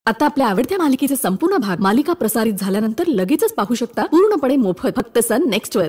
आता आपल्या आवडत्या मालिकेचे संपूर्ण भाग मालिका प्रसारित झाल्यानंतर लगेचच पाहू शकता पूर्णपणे मोफत फक्त सन नेक्स्ट वर.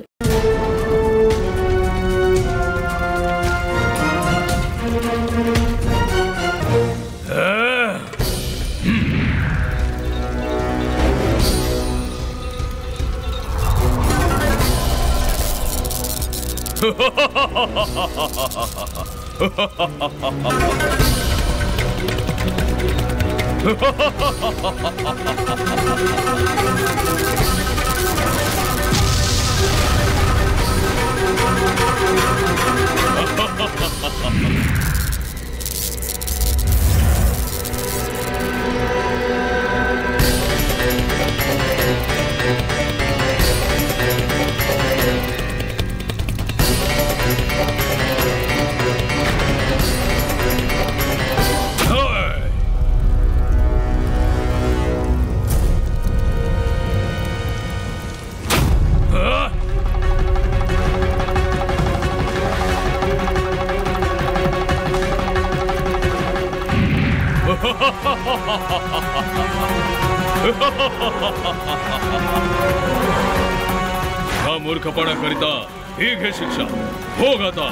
हा मूर्खपणा करिता ही घे शिक्षा. भोग आता.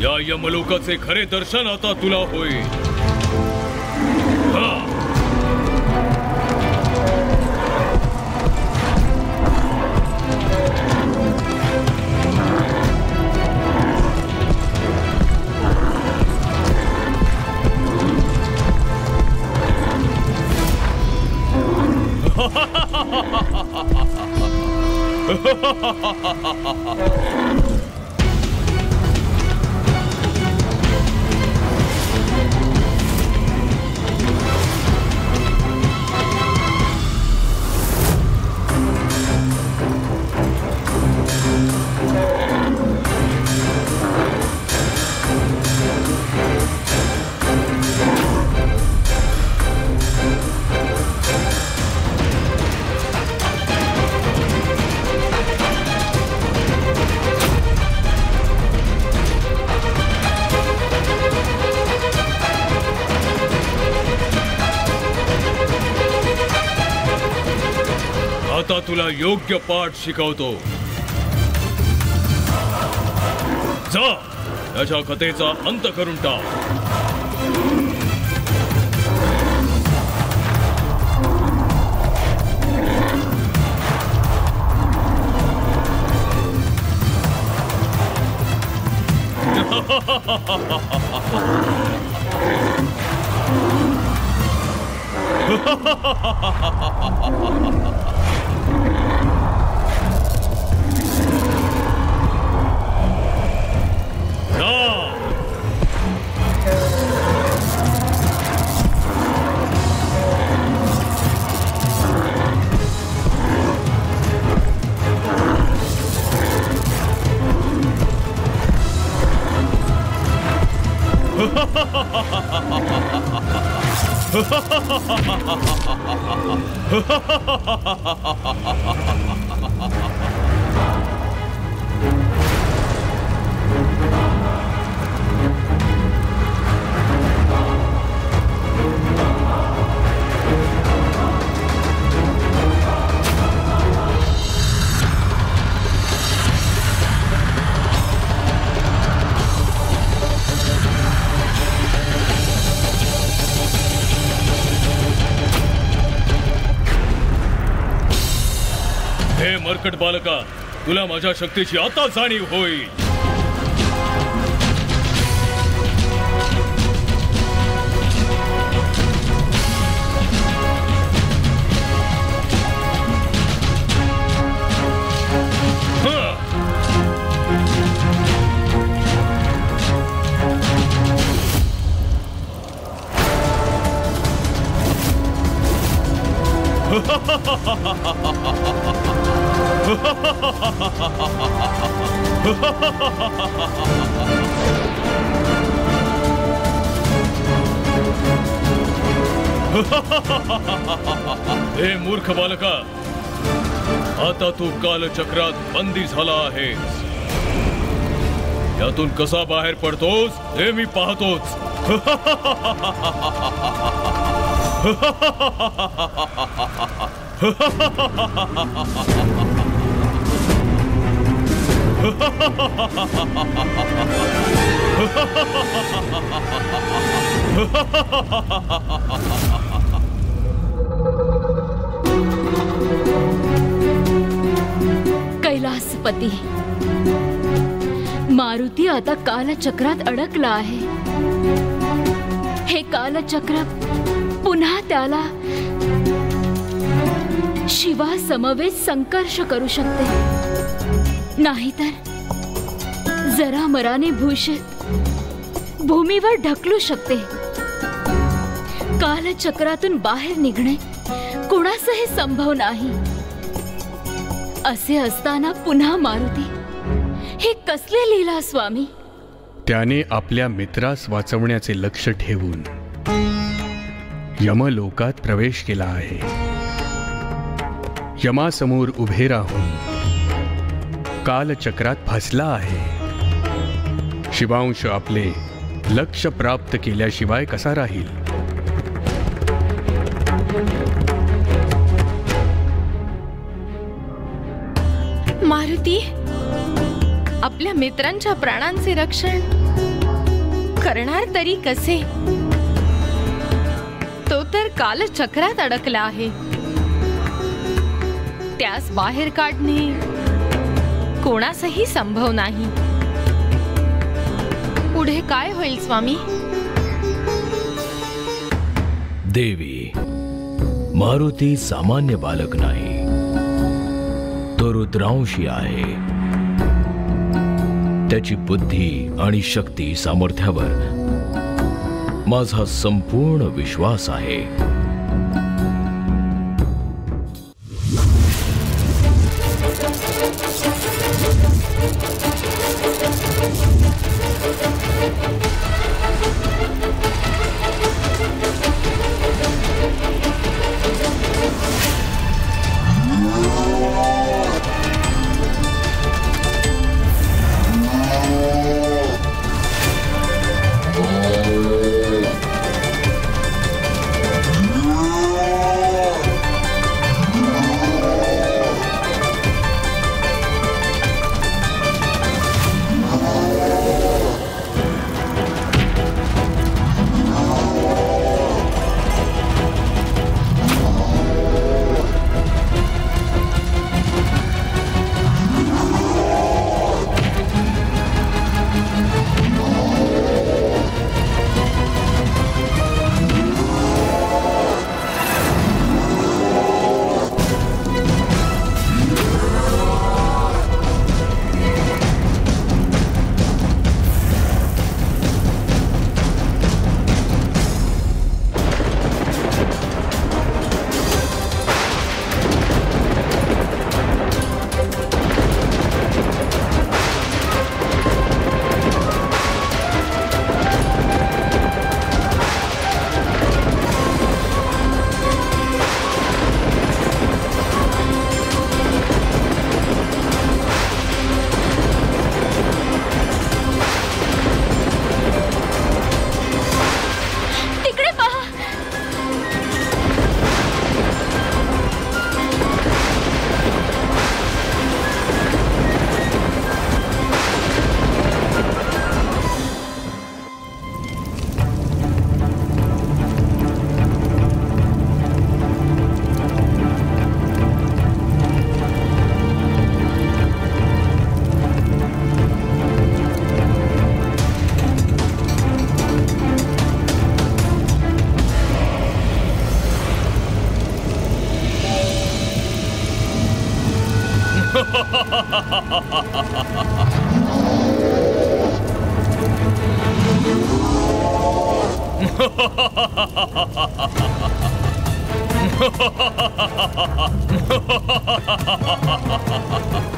या यमलोकाचे खरे दर्शन आता तुला होईल. आता तुला योग्य पाठ शिकवतो. जा त्याच्या कथेचा अंत करून टाक. हे मरकट बालका, तुला माझ्या शक्तीची आता जाणीव होईल. हे मूर्ख बालका, आता तू कालचक्रात बंदी झाला आहेस. यातून कसा बाहेर पडतोस हे मी पाहतोच. कैलासपती, मारुती आता कालचक्रात अडकला आहे. हे कालचक्र पुन्हा त्याला शिवा समवेत संकर्ष करू शकते, नाहीतर जरामराने भूषित भूमीवर ढकलू शकते. कालचक्रातून बाहेर निघणे कोणासही संभव नाही. असे असताना पुन्हा मारुती, हे कसले लीला स्वामी? त्याने आपल्या मित्रास वाचवण्याचे लक्ष ठेवून यमलोकात प्रवेश केला आहे. यमासमोर उभे राहून कालचक्रात फसला आहे. शिवांश आपले लक्ष्य प्राप्त केल्याशिवाय कसा राहील? मारुती, आपल्या मित्रांच्या प्राणांचे रक्षण करणार तरी कसे? तो तर कालचक्रात अडकला आहे. त्यास बाहेर काढणे कोणासही संभव नाही. पुढे काय होईल स्वामी? देवी, मारुती सामान्य बालक नाही, तो रुद्रांशी आहे. त्याची बुद्धी आणि शक्ती सामर्थ्यावर माझा संपूर्ण विश्वास आहे.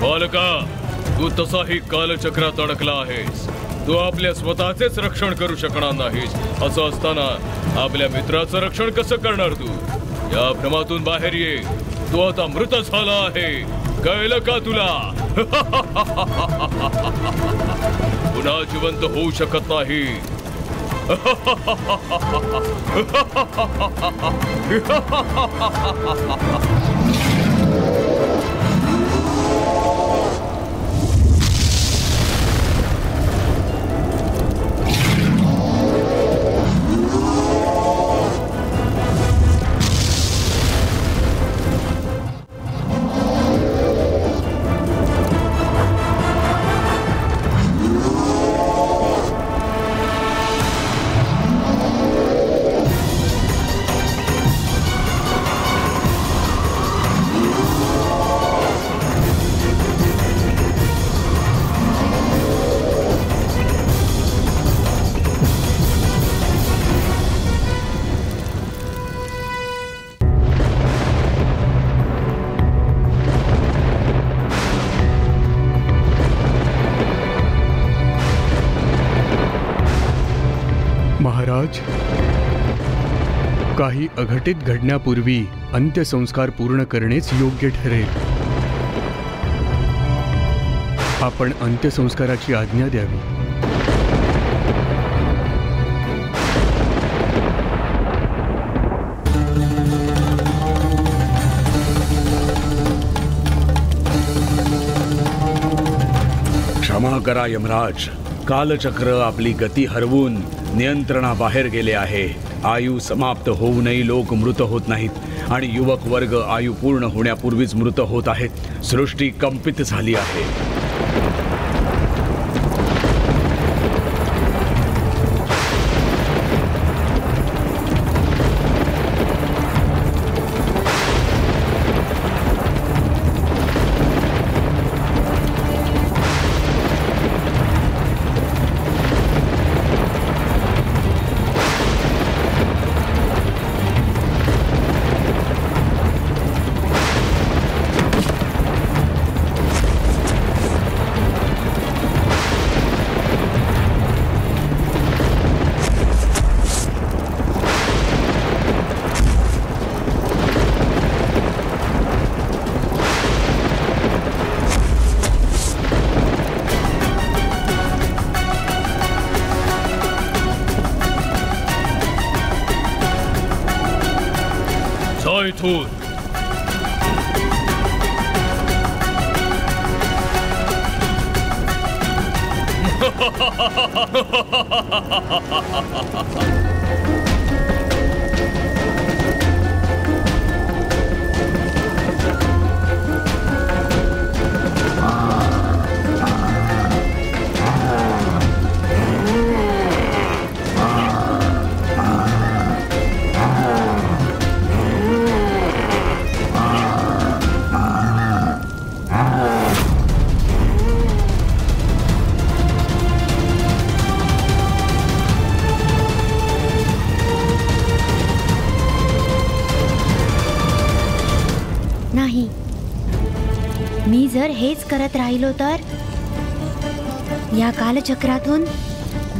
बालका, तू तसाही कालचक्रात अडकला आहेस. तू आपल्या स्वतःचेच रक्षण करू शकणार नाहीस. असं असताना आपल्या मित्राचं रक्षण कसं करणार तू? या भ्रमातून बाहेर ये. तू आता मृत झाला आहे. कळलं का तुला? पुन्हा जिवंत होऊ शकत नाही. महाराज, काही अघटित घडण्यापूर्वी अंत्यसंस्कार पूर्ण करणेच योग्य ठरेल. आपण अंत्यसंस्काराची आज्ञा द्यावी. क्षमा करा यमराज. कालचक्र आपली गती हरवून नियंत्रणाबाहेर गेले आहे. आयु समाप्त होऊनही लोक मृत होत नाहीत आणि युवक वर्ग आयु पूर्ण होण्यापूर्वीच मृत होत आहेत. सृष्टी कंपित झाली आहे. इथून. नाही, मी जर हेच करत राहिलो तर या कालचक्रातून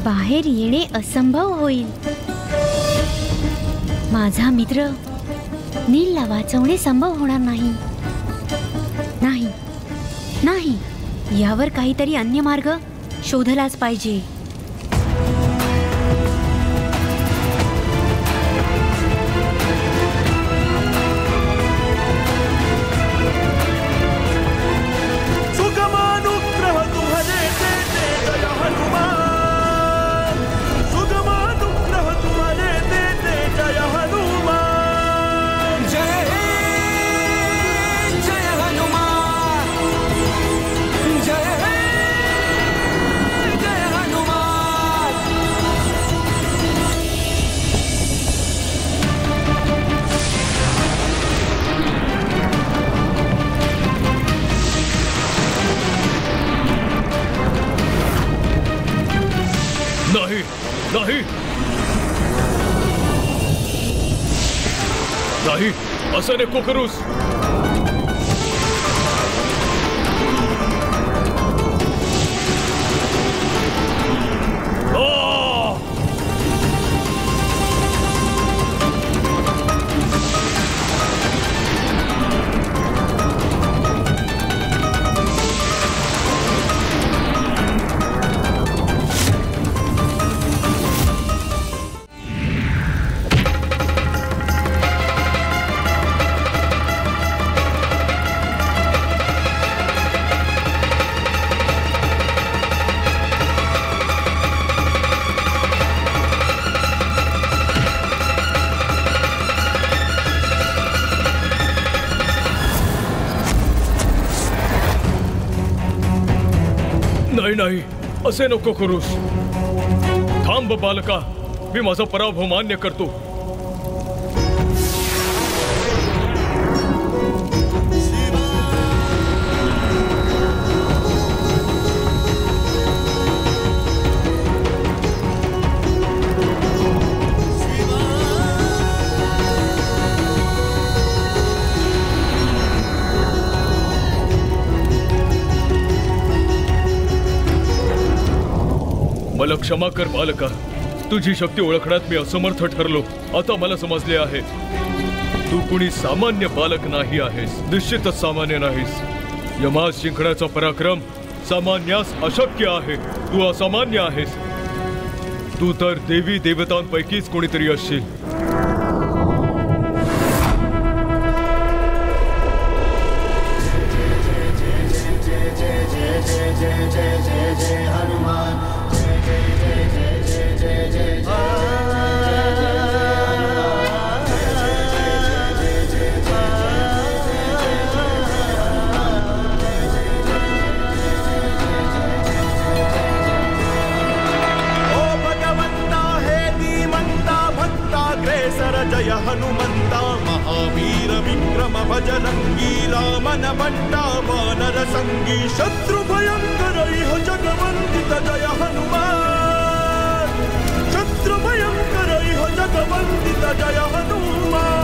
बाहेर येणे असंभव होईल. माझा मित्र नीलला वाचवणे संभव होणार नाही. नाही नाही, यावर काहीतरी अन्य मार्ग शोधलाच पाहिजे. जय हनुमान. मारुती, असं नको करूस. नाही नाही, असे नको करूस. थांब बालका, मी माझा पराभव मान्य करतो. मला क्षमा कर बालका, तुझी शक्ती ओळखण्यात मी असमर्थ ठरलो. आता मला समजले आहे, तू कुणी सामान्य बालक नाही आहेस. निश्चितच सामान्य नाहीस. यमास जिंकण्याचा पराक्रम सामान्यास अशक्य आहे. तू असामान्य आहेस. तू तर देवी देवतांपैकीच कोणीतरी असशील. जय हनुमंता महावीर विक्रम बजरंगी रामन बंटा वानर संगी शत्रु भयंकर इह जगवंदित जय हनुमान. शत्रु भयंकर इह जगवंदित जय हनुमान.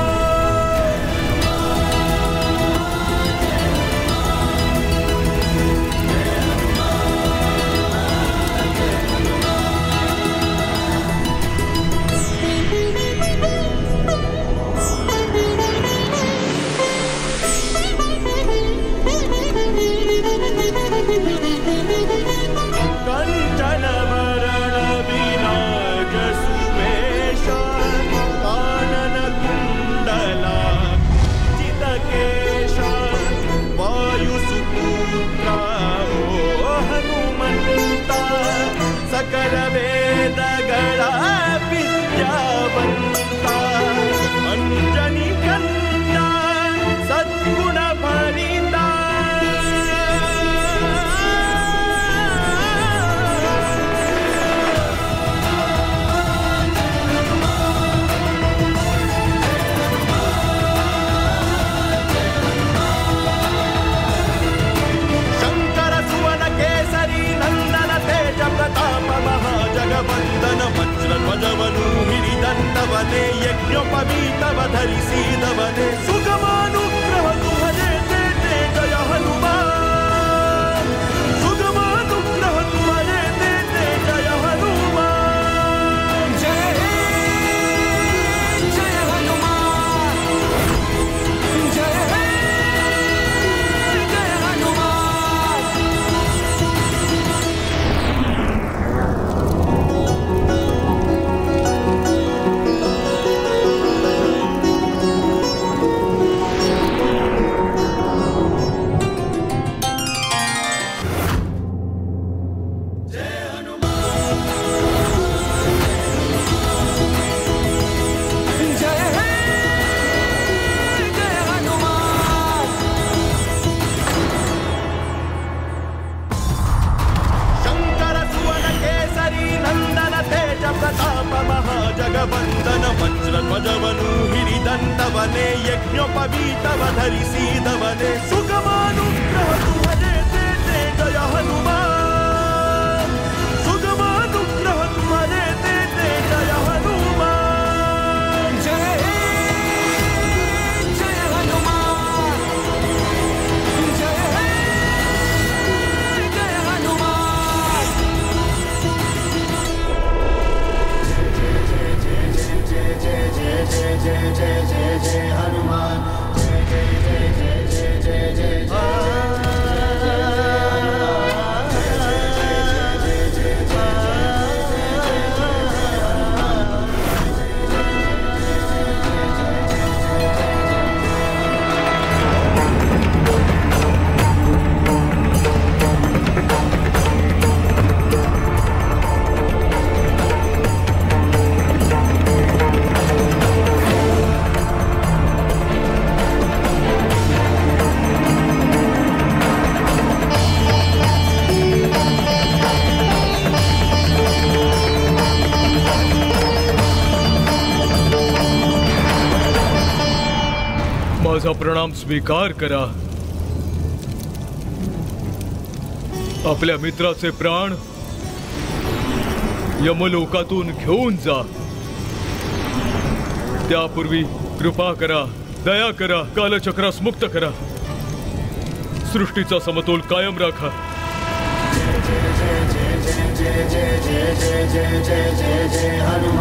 कंचन वरण विराज सुवेश कानन कुंडला चितकेश वायु सुपुत्रा ओ हनुमंता सकल वेद गणा विद्यावंता अंजनी कन्या सद्गुण भरिता वंदन वज्र ध्वजवनु हिरिदंडवने यज्ञोपवीतव धरिसीदवने सुगमानुग्रह तुमरे देते जय हनुमान. सुगमानुग्रह तुमरे देते जय हनुमान. जय जय हनुमान. जय जय हनुमान. वंदन वज्र ध्वजवनु हिरिदंडवने यज्ञोपवीतव धरिसीदवने सुगमानुग्रह तुमरे देते जय हनुमान. सुगमानुग्रह तुमरे देते जय हनुमान. जय माझा प्रणाम स्वीकार करा. आपल्या मित्राचे प्राण यमलोकातून घेऊन जा. त्यापूर्वी कृपा करा, दया करा, कालचक्रास मुक्त करा, सृष्टीचा समतोल कायम राखा. जय जय जय जय जय जय जय जय जय जय हनुमान.